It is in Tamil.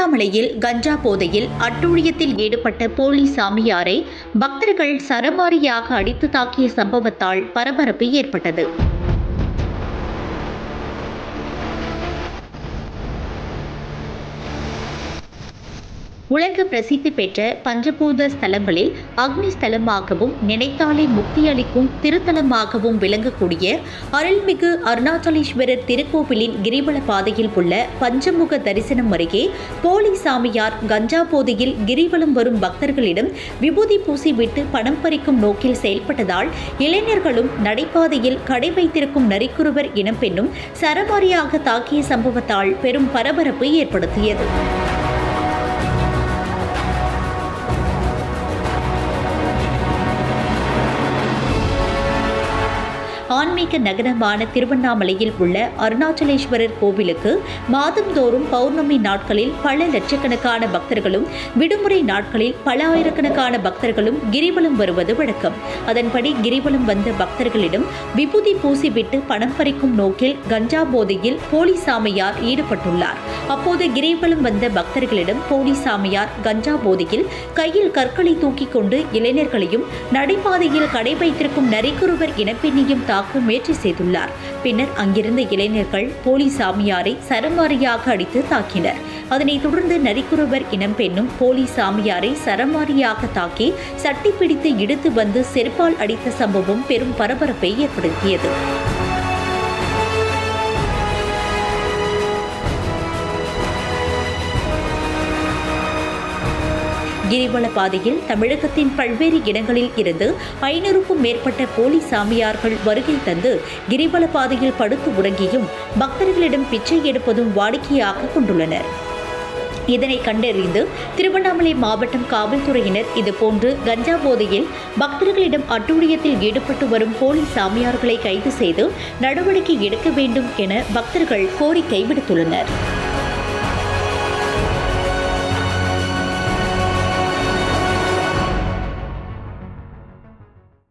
திருவண்ணாமலையில் கஞ்சா போதையில் அட்டூழியத்தில் ஈடுபட்ட போலி சாமியாரை பக்தர்கள் சரமாரியாக அடித்து தாக்கிய சம்பவத்தால் பரபரப்பு ஏற்பட்டது. உலக பிரசித்தி பெற்ற பஞ்சபூத ஸ்தலங்களில் அக்னி ஸ்தலமாகவும் நினைத்தாலே முக்தி அளிக்கும் திருத்தலமாகவும் விளங்கக்கூடிய அருள்மிகு அருணாச்சலேஸ்வரர் திருக்கோவிலின் கிரிவல பாதையில் உள்ள பஞ்சமுக தரிசனம் அருகே போலி சாமியார் கஞ்சா போதையில் கிரிவலம் வரும் பக்தர்களிடம் விபூதி பூசி விட்டு பணம் பறிக்கும் நோக்கில் செயல்பட்டதால் இளைஞர்களும் நடைபாதையில் கடை வைத்திருக்கும் நரிக்குருவர் இனப்பெண்ணும் சரமாரியாக தாக்கிய சம்பவத்தால் பெரும் பரபரப்பு ஏற்படுத்தியது. ஆன்மீக நகரமான திருவண்ணாமலையில் உள்ள அருணாச்சலேஸ்வரர் கோவிலுக்கு மாதந்தோறும் பௌர்ணமி நாட்களில் பல லட்சக்கணக்கான பக்தர்களும் விடுமுறை நாட்களில் பல ஆயிரக்கணக்கான பக்தர்களும் கிரிவலம் வருவது வழக்கம். அதன்படி கிரிவலம் வந்த பக்தர்களிடம் விபூதி பூசிவிட்டு பணம் பறிக்கும் நோக்கில் கஞ்சா போதையில் போலி சாமியார் ஈடுபட்டுள்ளார். அப்போது கிரிவலம் வந்த பக்தர்களிடம் போலி சாமியார் கஞ்சா போதையில் கையில் கற்களை தூக்கிக் கொண்டு இளைஞர்களையும் நடைபாதையில் கடை வைத்திருக்கும் நரிக்குருவர் இனப்பெண்ணையும் தாக்க முயற்சி செய்துள்ளார். பின்னர் அங்கிருந்த இளைஞர்கள் போலி சாமியாரை சரமாரியாக அடித்து தாக்கினர். அதனைத் தொடர்ந்து நரிக்குருவர் இனப்பெண்ணும் போலி சாமியாரை சரமாரியாக தாக்கி சட்டி பிடித்து இழுத்து வந்து செருப்பால் அடித்த சம்பவம் பெரும் பரபரப்பை ஏற்படுத்தியது. கிரிவல பாதையில் தமிழகத்தின் பல்வேறு இடங்களில் இருந்து 500க்கும் மேற்பட்ட போலி சாமியார்கள் வருகை தந்து கிரிவல பாதையில் படுத்து உறங்கியும் பக்தர்களிடம் பிச்சை எடுப்பதும் வாடிக்கையாக கொண்டுள்ளனர். இதனை கண்டறிந்து திருவண்ணாமலை மாவட்டம் காவல்துறையினர் இதுபோன்று கஞ்சா போதையில் பக்தர்களிடம் அட்டூழியத்தில் ஈடுபட்டு வரும் போலி சாமியார்களை கைது செய்து நடவடிக்கை எடுக்க வேண்டும் என பக்தர்கள் கோரிக்கை விடுத்துள்ளனர்.